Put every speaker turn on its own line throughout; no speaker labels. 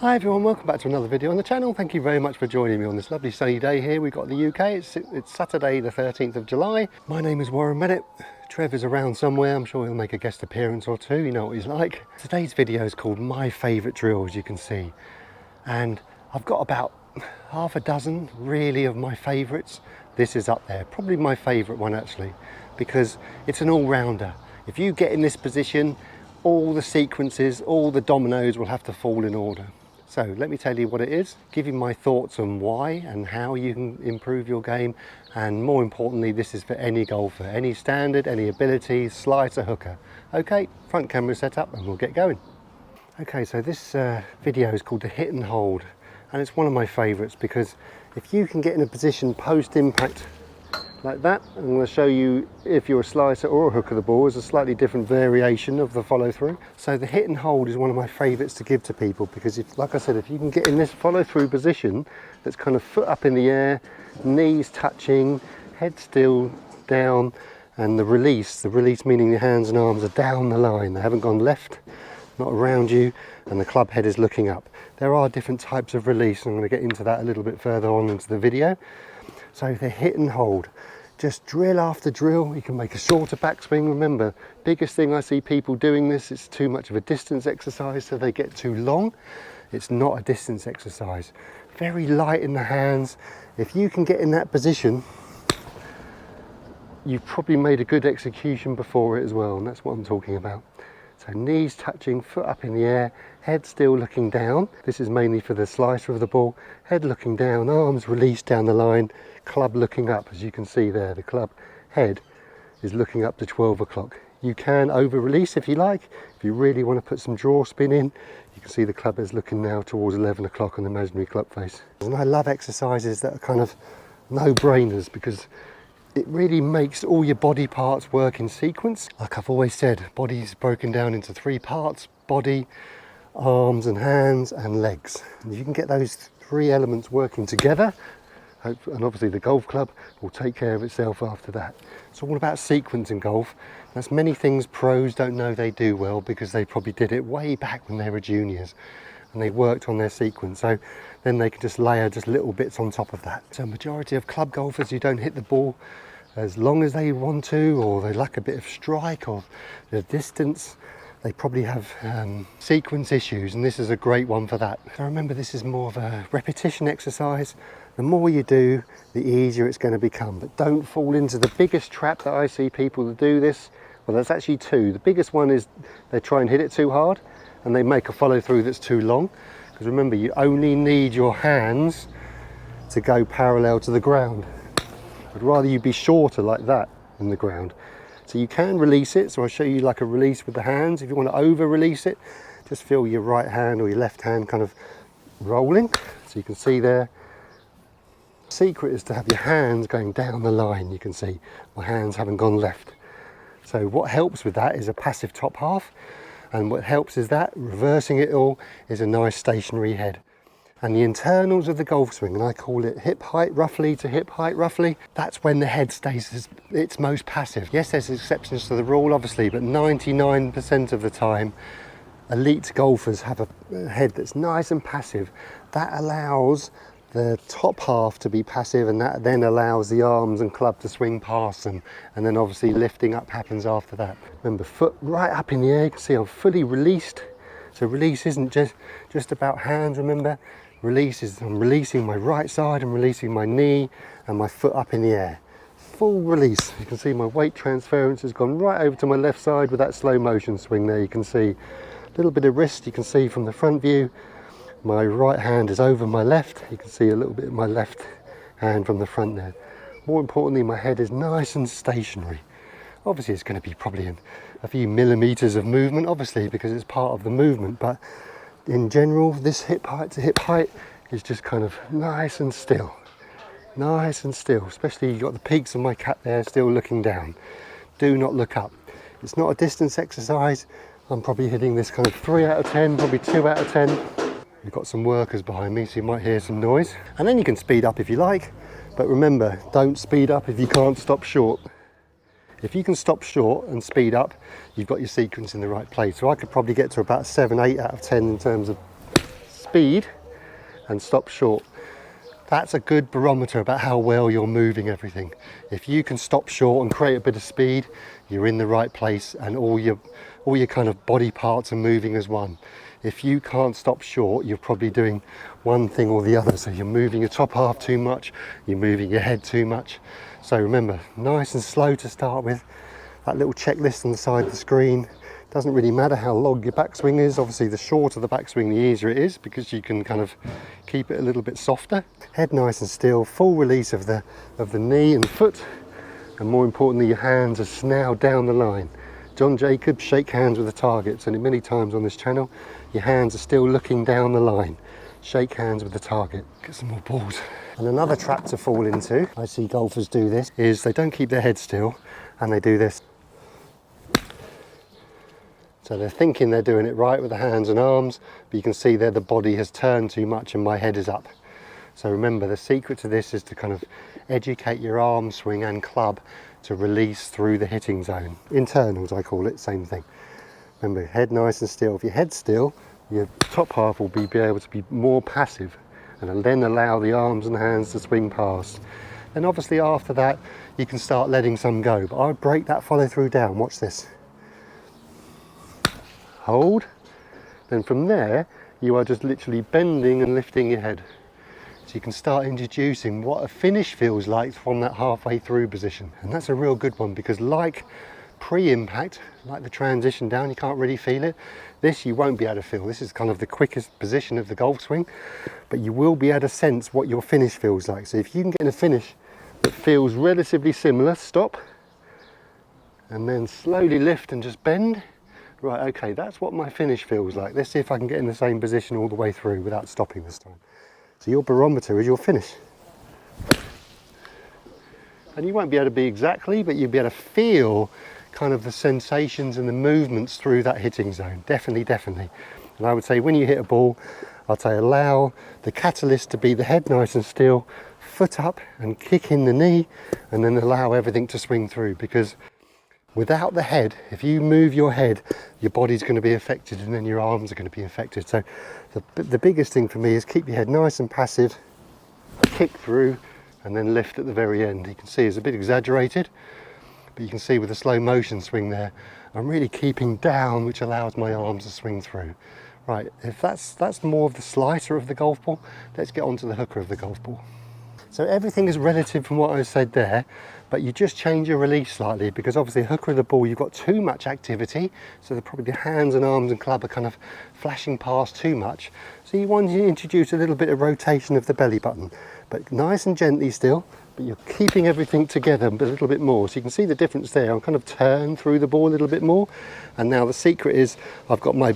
Hi everyone, welcome back to another video on the channel. Thank you very much for joining me on this lovely sunny day here. We've got the UK, it's Saturday the 13th of July. My name is Warren Bennett. Trev is around somewhere, I'm sure he'll make a guest appearance or two, you know what he's like. Today's video is called My Favourite Drills, you can see. And I've got about half a dozen really of my favourites. This is up there, probably my favourite one actually, because it's an all-rounder. If you get in this position, all the sequences, all the dominoes will have to fall in order. So let me tell you what it is, give you my thoughts on why and how you can improve your game, and more importantly, this is for any golfer, any standard, any ability, slicer, hooker. Okay, front camera set up and we'll get going. Okay, so this video is called the hit and hold, and it's one of my favourites because if you can get in a position post-impact like that, I'm going to show you if you're a slicer or a hooker, the ball is a slightly different variation of the follow through. So the hit and hold is one of my favourites to give to people because, like I said, if you can get in this follow through position that's kind of foot up in the air, knees touching, head still down, and the release meaning your hands and arms are down the line, they haven't gone left, not around you, and the club head is looking up. There are different types of release, and I'm going to get into that a little bit further on into the video. So the hit and hold, just drill after drill. You can make a shorter backswing. Remember, biggest thing I see people doing this, it's too much of a distance exercise, so they get too long. It's not a distance exercise. Very light in the hands. If you can get in that position, you've probably made a good execution before it as well, and that's what I'm talking about. So knees touching, foot up in the air, head still looking down. This is mainly for the slicer of the ball. Head looking down, arms released down the line, club looking up. As you can see there, the club head is looking up to 12 o'clock. You can over release if you like. If you really want to put some draw spin in, you can see the club is looking now towards 11 o'clock on the imaginary club face. And I love exercises that are kind of no-brainers because it really makes all your body parts work in sequence. Like I've always said, body's broken down into three parts: body, arms and hands and legs. And you can get those three elements working together, and obviously the golf club will take care of itself after that. It's all about sequence in golf. That's many things pros don't know they do well because they probably did it way back when they were juniors and they worked on their sequence. So then they can just layer just little bits on top of that. So majority of club golfers who don't hit the ball as long as they want to, or they lack a bit of strike or the distance, they probably have sequence issues, and this is a great one for that. So remember, this is more of a repetition exercise. The more you do, the easier it's going to become. But don't fall into the biggest trap that I see people that do this. Well, there's actually two. The biggest one is they try and hit it too hard and they make a follow through that's too long. Because remember, you only need your hands to go parallel to the ground. I'd rather you be shorter like that than the ground. So you can release it. So I'll show you like a release with the hands. If you want to over release it, just feel your right hand or your left hand kind of rolling. So you can see there. Secret is to have your hands going down the line. You can see my hands haven't gone left. So what helps with that is a passive top half, and what helps is that reversing it all is a nice stationary head. And the internals of the golf swing, and I call it hip height roughly to hip height roughly, that's when the head stays its most passive. Yes, there's exceptions to the rule obviously, but 99% of the time elite golfers have a head that's nice and passive. That allows the top half to be passive, and that then allows the arms and club to swing past them, and then obviously lifting up happens after that. Remember, foot right up in the air. You can see I'm fully released. So release isn't just about hands, remember. Release is I'm releasing my right side, I'm releasing my knee and my foot up in the air. Full release. You can see my weight transference has gone right over to my left side with that slow motion swing there. You can see a little bit of wrist, you can see from the front view. My right hand is over my left. You can see a little bit of my left hand from the front there. More importantly, my head is nice and stationary. Obviously, it's going to be probably in a few millimeters of movement, obviously, because it's part of the movement. But in general, this hip height to hip height is just kind of nice and still. Nice and still, especially you've got the peaks of my cap there still looking down. Do not look up. It's not a distance exercise. I'm probably hitting this kind of 3 out of 10, probably 2 out of 10. We've got some workers behind me, so you might hear some noise. And then you can speed up if you like, but remember, don't speed up if you can't stop short. If you can stop short and speed up, you've got your sequence in the right place. So I could probably get to about 7, 8 out of 10 in terms of speed and stop short. That's a good barometer about how well you're moving everything. If you can stop short and create a bit of speed, you're in the right place and all your kind of body parts are moving as one. If you can't stop short, you're probably doing one thing or the other. So you're moving your top half too much, you're moving your head too much. So remember, nice and slow to start with. That little checklist on the side of the screen. Doesn't really matter how long your backswing is. Obviously the shorter the backswing, the easier it is, because you can kind of keep it a little bit softer. Head nice and still, full release of the knee and foot, and more importantly your hands are now down the line. John Jacobs, shake hands with the target. And many times on this channel, your hands are still looking down the line. Shake hands with the target. Get some more balls. And another trap to fall into, I see golfers do this, is they don't keep their head still and they do this. So they're thinking they're doing it right with the hands and arms, but you can see there the body has turned too much and my head is up. So remember, the secret to this is to kind of educate your arm swing and club to release through the hitting zone. Internals, I call it, same thing. Remember, head nice and still. If your head's still, your top half will be able to be more passive and then allow the arms and hands to swing past. And obviously after that, you can start letting some go. But I break that follow through down. Watch this. Hold. Then from there, you are just literally bending and lifting your head. So you can start introducing what a finish feels like from that halfway through position. And that's a real good one, because like pre-impact, like the transition down, you can't really feel it. This you won't be able to feel. This is kind of the quickest position of the golf swing, but you will be able to sense what your finish feels like. So if you can get in a finish that feels relatively similar, stop, and then slowly lift and just bend. Right, okay, that's what my finish feels like. Let's see if I can get in the same position all the way through without stopping this time. So your barometer is your finish. And you won't be able to be exactly, but you'll be able to feel kind of the sensations and the movements through that hitting zone. Definitely, definitely. And I would say when you hit a ball, I'd say allow the catalyst to be the head nice and still, foot up and kick in the knee, and then allow everything to swing through. Because without the head, if you move your head, your body's going to be affected and then your arms are going to be affected. So the biggest thing for me is keep your head nice and passive, kick through, and then lift at the very end. You can see it's a bit exaggerated, but you can see with the slow motion swing there, I'm really keeping down, which allows my arms to swing through. Right, if that's more of the slicer of the golf ball, let's get onto the hooker of the golf ball. So everything is relative from what I said there, but you just change your release slightly, because obviously hooker of the ball, you've got too much activity, so probably the hands and arms and club are kind of flashing past too much. So you want to introduce a little bit of rotation of the belly button, but nice and gently still, but you're keeping everything together a little bit more. So you can see the difference there. I'm kind of turned through the ball a little bit more, and now the secret is I've got my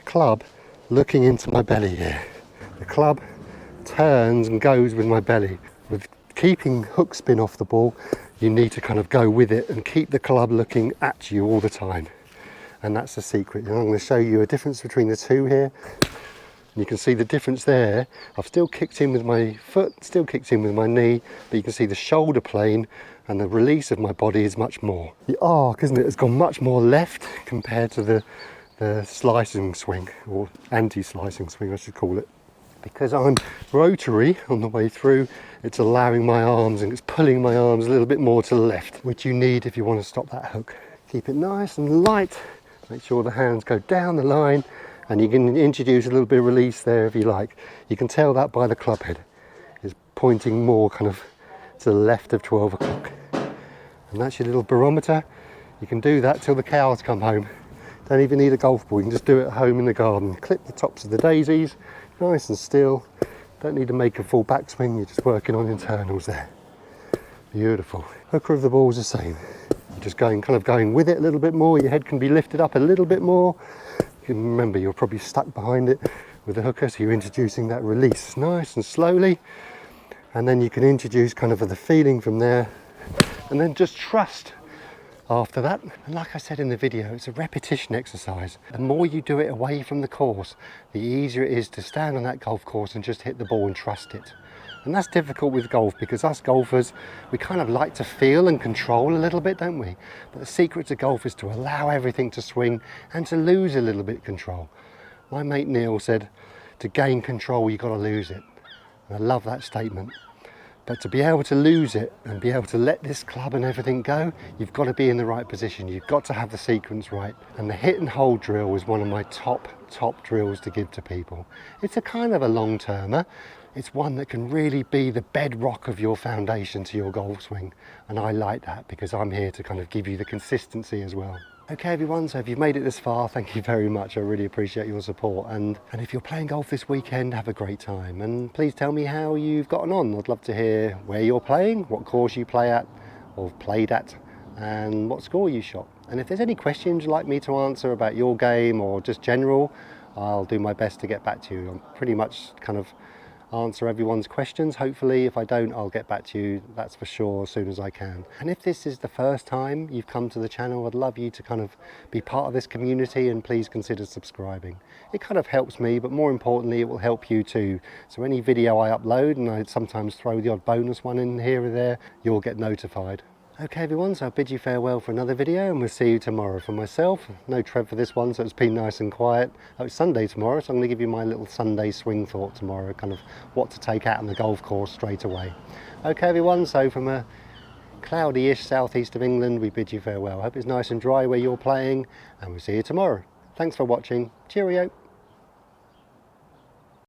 club looking into my belly here. The club turns and goes with my belly. With keeping hook spin off the ball, you need to kind of go with it and keep the club looking at you all the time. And that's the secret. And I'm going to show you a difference between the two here. And you can see the difference there. I've still kicked in with my foot, still kicked in with my knee, but you can see the shoulder plane and the release of my body is much more. The arc, isn't it, has gone much more left compared to the slicing swing, or anti-slicing swing I should call it. Because I'm rotary on the way through, it's allowing my arms and it's pulling my arms a little bit more to the left, which you need if you want to stop that hook. Keep it nice and light, make sure the hands go down the line, and you can introduce a little bit of release there if you like. You can tell that by the club head. It's pointing more kind of to the left of 12 o'clock. And that's your little barometer. You can do that till the cows come home. Don't even need a golf ball, you can just do it at home in the garden. Clip the tops of the daisies, nice and still. Don't need to make a full backswing, you're just working on internals there. Beautiful. Hooker of the ball is the same. You're just kind of going with it a little bit more. Your head can be lifted up a little bit more. You can remember you're probably stuck behind it with the hooker, so you're introducing that release nice and slowly. And then you can introduce kind of the feeling from there. And then just trust after that. And like I said in the video, it's a repetition exercise. The more you do it away from the course, the easier it is to stand on that golf course and just hit the ball and trust it. And that's difficult with golf, because us golfers, we kind of like to feel and control a little bit, don't we? But the secret to golf is to allow everything to swing and to lose a little bit of control. My mate Neil said, to gain control, you've got to lose it. And I love that statement. But to be able to lose it and be able to let this club and everything go, you've got to be in the right position. You've got to have the sequence right. And the hit and hold drill is one of my top drills to give to people. It's a kind of a long-termer. It's one that can really be the bedrock of your foundation to your golf swing. And I like that because I'm here to kind of give you the consistency as well. Okay everyone, so if you've made it this far, thank you very much. I really appreciate your support. And if you're playing golf this weekend, have a great time. And please tell me how you've gotten on. I'd love to hear where you're playing, what course you play at or played at, and what score you shot. And if there's any questions you'd like me to answer about your game or just general, I'll do my best to get back to you. I'm pretty much kind of answer everyone's questions. Hopefully, if I don't, I'll get back to you, that's for sure, as soon as I can. And if this is the first time you've come to the channel, I'd love you to kind of be part of this community, and please consider subscribing. It kind of helps me, but more importantly, it will help you too. So any video I upload, and I sometimes throw the odd bonus one in here or there, you'll get notified. Okay everyone, so I bid you farewell for another video, and we'll see you tomorrow. For myself, no Trev for this one, so it's been nice and quiet. Oh, it's Sunday tomorrow, so I'm going to give you my little Sunday swing thought tomorrow, kind of what to take out on the golf course straight away. Okay everyone, so from a cloudy-ish southeast of England, we bid you farewell. Hope it's nice and dry where you're playing, and we'll see you tomorrow. Thanks for watching. Cheerio.